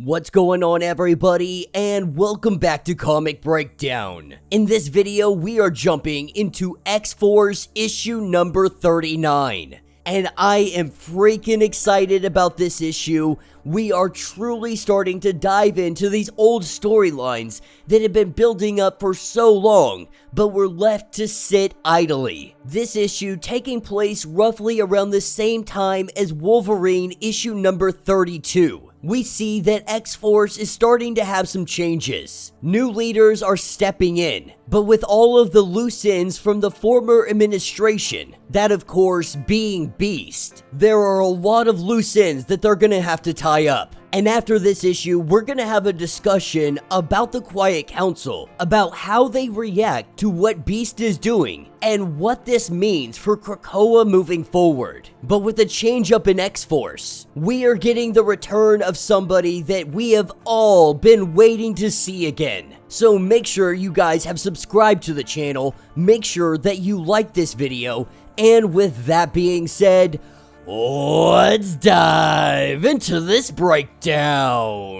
What's going on, everybody, and welcome back to Comic Breakdown. In this video, we are jumping into X-Force issue number 39. And I am freaking excited about this issue. We are truly starting to dive into these old storylines that have been building up for so long, but were left to sit idly. This issue taking place roughly around the same time as Wolverine issue number 32. We see that X-Force is starting to have some changes. New leaders are stepping in, but with all of the loose ends from the former administration, that of course being Beast, there are a lot of loose ends that they're gonna have to tie up. And after this issue, we're gonna have a discussion about the Quiet Council, about how they react to what Beast is doing, and what this means for Krakoa moving forward. But with the change up in X-Force, we are getting the return of somebody that we have all been waiting to see again. So make sure you guys have subscribed to the channel, make sure that you like this video, and with that being said, let's dive into this breakdown.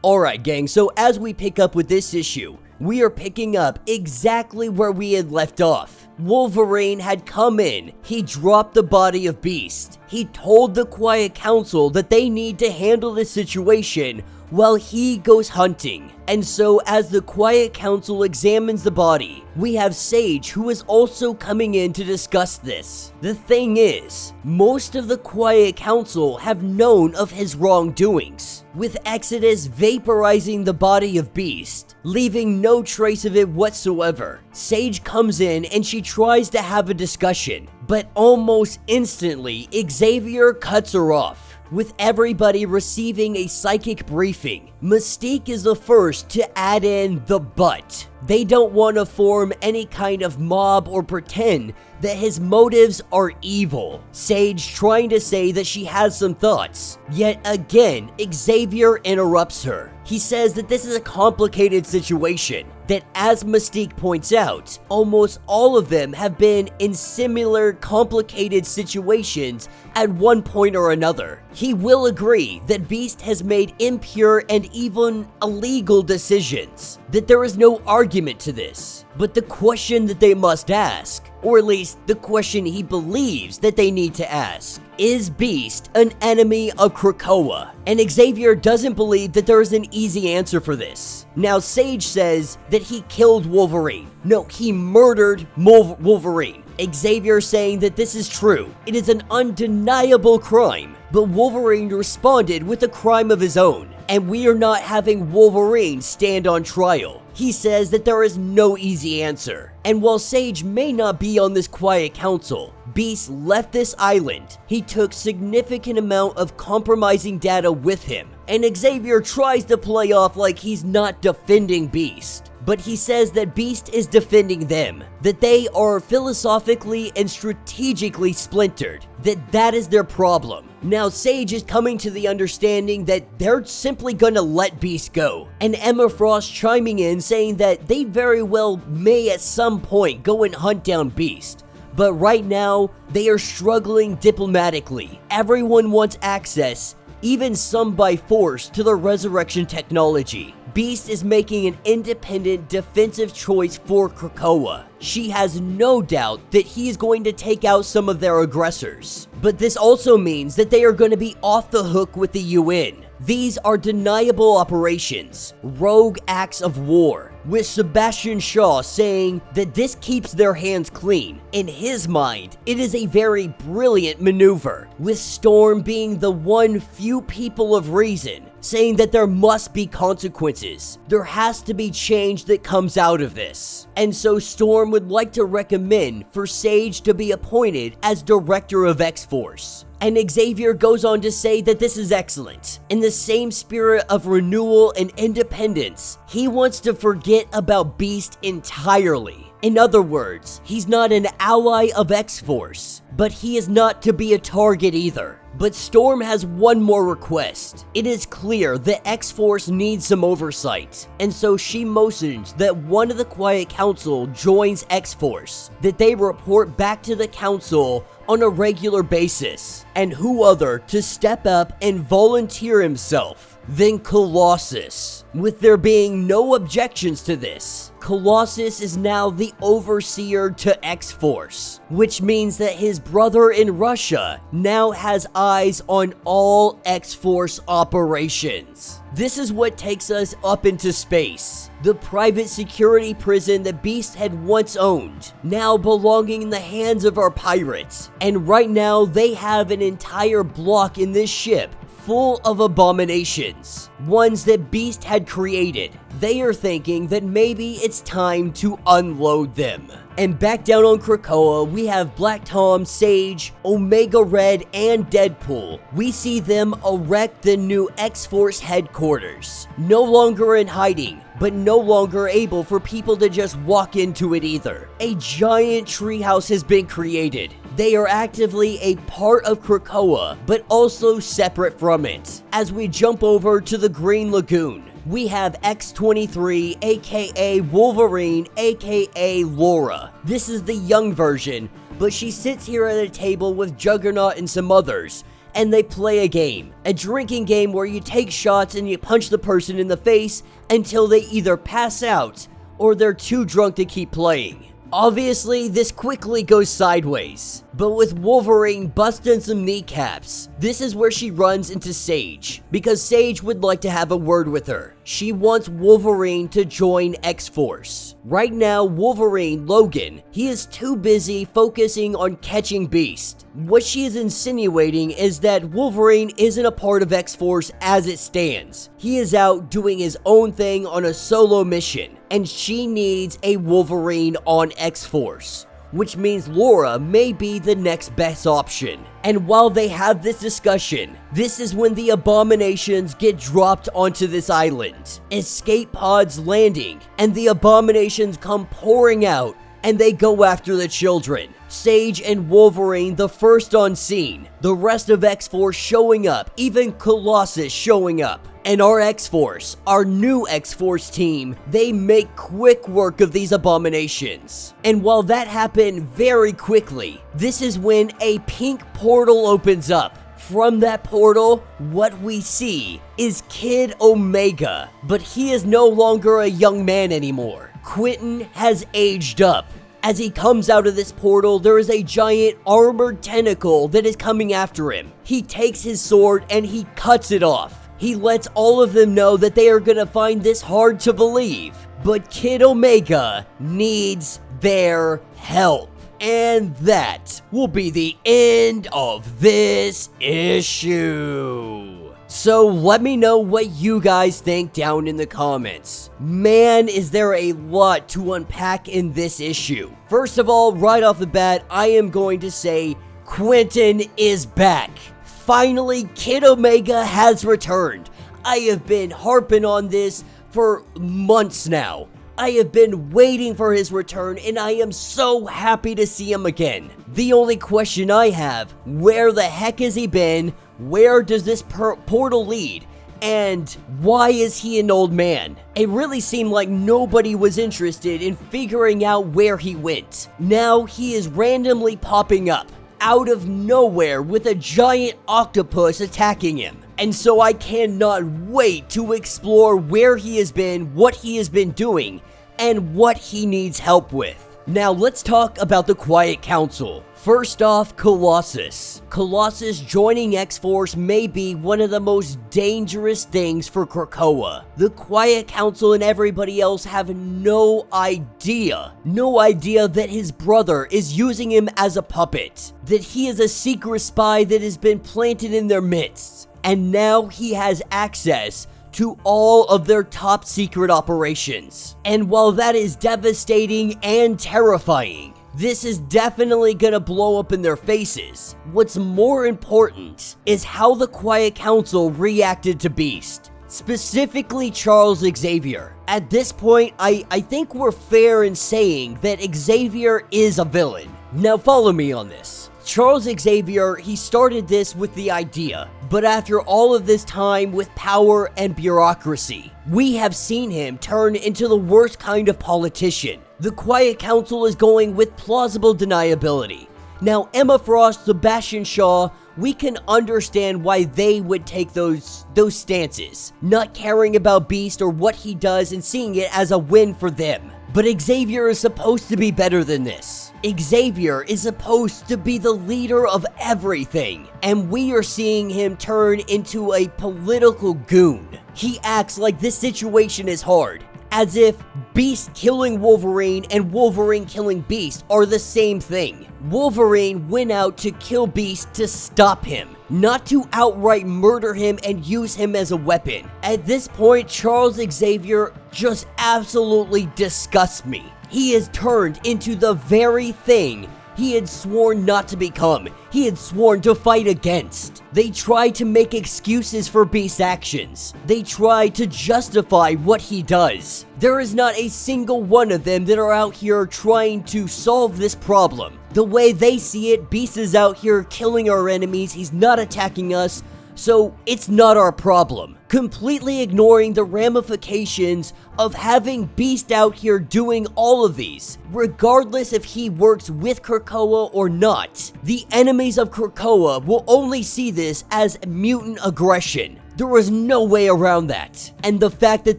Alright gang, so as we pick up with this issue, we are picking up exactly where we had left off. Wolverine had come in, he dropped the body of Beast. He told the Quiet Council that they need to handle the situation while he goes hunting. And so as the Quiet Council examines the body, we have Sage, who is also coming in to discuss this. The thing is, most of the Quiet Council have known of his wrongdoings, with Exodus vaporizing the body of Beast, leaving no trace of it whatsoever. Sage comes in and she tries to have a discussion, but almost instantly, Xavier cuts her off. With everybody receiving a psychic briefing, Mystique is the first to add in the but. They don't want to form any kind of mob or pretend that his motives are evil. Sage trying to say that she has some thoughts, yet again, Xavier interrupts her. He says that this is a complicated situation, that as Mystique points out, almost all of them have been in similar complicated situations at one point or another. He will agree that Beast has made impure and even illegal decisions, that there is no argument to this. But the question that they must ask, or at least the question he believes that they need to ask, is Beast an enemy of Krakoa? And Xavier doesn't believe that there is an easy answer for this. Now Sage says that he killed Wolverine. No, he murdered Wolverine. Xavier saying that this is true. It is an undeniable crime. But Wolverine responded with a crime of his own, and we are not having Wolverine stand on trial. He says that there is no easy answer. And while Sage may not be on this Quiet Council, Beast left this island. He took significant amount of compromising data with him, and Xavier tries to play off like he's not defending Beast. But he says that Beast is defending them, that they are philosophically and strategically splintered, that is their problem. Now Sage is coming to the understanding that they're simply gonna let Beast go, and Emma Frost chiming in saying that they very well may at some point go and hunt down Beast. But right now, they are struggling diplomatically. Everyone wants access, even some by force, to the resurrection technology. Beast is making an independent defensive choice for Krakoa. She has no doubt that he is going to take out some of their aggressors. But this also means that they are going to be off the hook with the UN. These are deniable operations, rogue acts of war, with Sebastian Shaw saying that this keeps their hands clean. In his mind, it is a very brilliant maneuver, with Storm being the one few people of reason, saying that there must be consequences. There has to be change that comes out of this. And so Storm would like to recommend for Sage to be appointed as director of X-Force. And Xavier goes on to say that this is excellent. In the same spirit of renewal and independence, he wants to forget about Beast entirely. In other words, he's not an ally of X-Force, but he is not to be a target either. But Storm has one more request. It is clear that X-Force needs some oversight, and so she motions that one of the Quiet Council joins X-Force, that they report back to the Council on a regular basis. And who other to step up and volunteer himself than Colossus? With there being no objections to this, Colossus is now the overseer to X-Force, which means that his brother in Russia now has eyes on all X-Force operations. This is what takes us up into space. The private security prison that Beast had once owned, now belonging in the hands of our pirates. And right now, they have an entire block in this ship full of abominations, ones that Beast had created. They are thinking that maybe it's time to unload them. And back down on Krakoa, we have Black Tom, Sage, Omega Red, and Deadpool. We see them erect the new X-Force headquarters. No longer in hiding, but no longer able for people to just walk into it either. A giant treehouse has been created. They are actively a part of Krakoa, but also separate from it. As we jump over to the Green Lagoon, we have X-23, A.K.A. Wolverine, A.K.A. Laura. This is the young version, but she sits here at a table with Juggernaut and some others, and they play a game. A drinking game where you take shots and you punch the person in the face until they either pass out or they're too drunk to keep playing. Obviously, this quickly goes sideways, but with Wolverine busting some kneecaps, this is where she runs into Sage, because Sage would like to have a word with her. She wants Wolverine to join X-Force. Right now, Wolverine, Logan, he is too busy focusing on catching Beast. What she is insinuating is that Wolverine isn't a part of X-Force as it stands. He is out doing his own thing on a solo mission, and she needs a Wolverine on X-Force, which means Laura may be the next best option. And while they have this discussion, this is when the abominations get dropped onto this island. Escape pods landing, and the abominations come pouring out, and they go after the children. Sage and Wolverine the first on scene, the rest of X-Force showing up, even Colossus showing up. And our X-Force, our new X-Force team, they make quick work of these abominations. And while that happened very quickly, this is when a pink portal opens up. From that portal, what we see is Kid Omega, but he is no longer a young man anymore. Quentin has aged up. As he comes out of this portal, there is a giant armored tentacle that is coming after him. He takes his sword and he cuts it off. He lets all of them know that they are gonna find this hard to believe, but Kid Omega needs their help. And that will be the end of this issue. So let me know what you guys think down in the comments. Man, is there a lot to unpack in this issue. First of all, right off the bat, I am going to say Quentin is back. Finally, Kid Omega has returned. I have been harping on this for months now. I have been waiting for his return, and I am so happy to see him again. The only question I have, where the heck has he been? Where does this portal lead? And why is he an old man? It really seemed like nobody was interested in figuring out where he went. Now he is randomly popping up out of nowhere with a giant octopus attacking him. And so I cannot wait to explore where he has been, what he has been doing, and what he needs help with. Now let's talk about the Quiet Council. First off, Colossus. Colossus joining X-Force may be one of the most dangerous things for Krakoa. The Quiet Council and everybody else have no idea that his brother is using him as a puppet, that he is a secret spy that has been planted in their midst, and now he has access to all of their top secret operations. And while that is devastating and terrifying, this is definitely gonna blow up in their faces. What's more important is how the Quiet Council reacted to Beast, specifically Charles Xavier. At this point, I think we're fair in saying that Xavier is a villain. Now follow me on this. Charles Xavier, he started this with the idea, but after all of this time with power and bureaucracy, we have seen him turn into the worst kind of politician. The Quiet Council is going with plausible deniability. Now, Emma Frost, Sebastian Shaw, we can understand why they would take those stances, not caring about Beast or what he does and seeing it as a win for them. But Xavier is supposed to be better than this. Xavier is supposed to be the leader of everything, and we are seeing him turn into a political goon. He acts like this situation is hard, as if Beast killing Wolverine and Wolverine killing Beast are the same thing. Wolverine went out to kill Beast to stop him, not to outright murder him and use him as a weapon. At this point, Charles Xavier just absolutely disgusts me. He has turned into the very thing he had sworn not to become. He had sworn to fight against. They try to make excuses for Beast's actions. They try to justify what he does. There is not a single one of them that are out here trying to solve this problem. The way they see it, Beast is out here killing our enemies. He's not attacking us, so it's not our problem. Completely ignoring the ramifications of having Beast out here doing all of these, regardless if he works with Krakoa or not. The enemies of Krakoa will only see this as mutant aggression. There is no way around that. And the fact that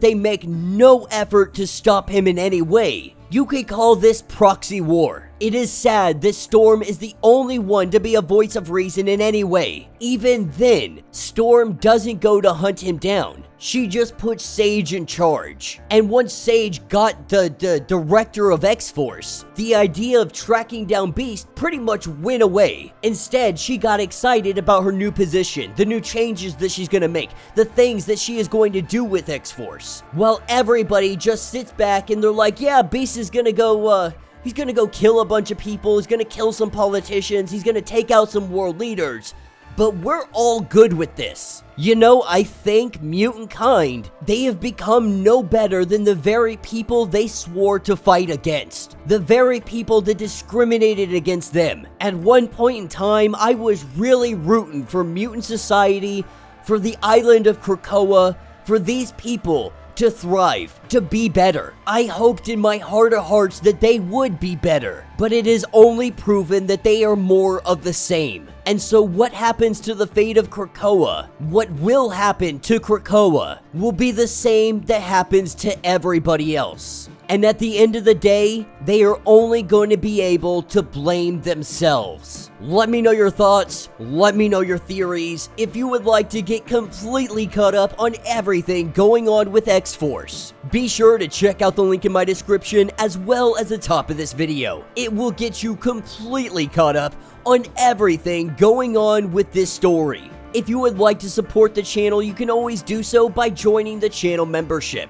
they make no effort to stop him in any way, you could call this proxy war. It is sad that Storm is the only one to be a voice of reason in any way. Even then, Storm doesn't go to hunt him down. She just puts Sage in charge. And once Sage got the director of X-Force, the idea of tracking down Beast pretty much went away. Instead, she got excited about her new position, the new changes that she's gonna make, the things that she is going to do with X-Force. While everybody just sits back and they're like, yeah, Beast is gonna go, he's gonna go kill a bunch of people, he's gonna kill some politicians, he's gonna take out some world leaders. But we're all good with this. You know, I think mutant kind, they have become no better than the very people they swore to fight against. The very people that discriminated against them. At one point in time, I was really rooting for mutant society, for the island of Krakoa, for these people to thrive, to be better. I hoped in my heart of hearts that they would be better, but it is only proven that they are more of the same. And so what happens to the fate of Krakoa, what will happen to Krakoa, will be the same that happens to everybody else. And at the end of the day, they are only going to be able to blame themselves. Let me know your thoughts, let me know your theories, if you would like to get completely caught up on everything going on with X-Force. Be sure to check out the link in my description as well as the top of this video. It will get you completely caught up on everything going on with this story. If you would like to support the channel, you can always do so by joining the channel membership.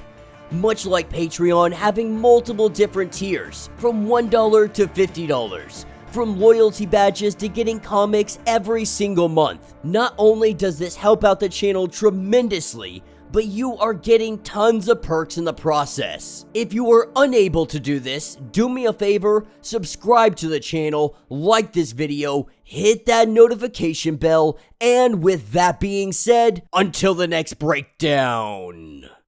Much like Patreon, having multiple different tiers, from $1 to $50. From loyalty badges to getting comics every single month. Not only does this help out the channel tremendously, but you are getting tons of perks in the process. If you are unable to do this, do me a favor, subscribe to the channel, like this video, hit that notification bell, and with that being said, until the next breakdown.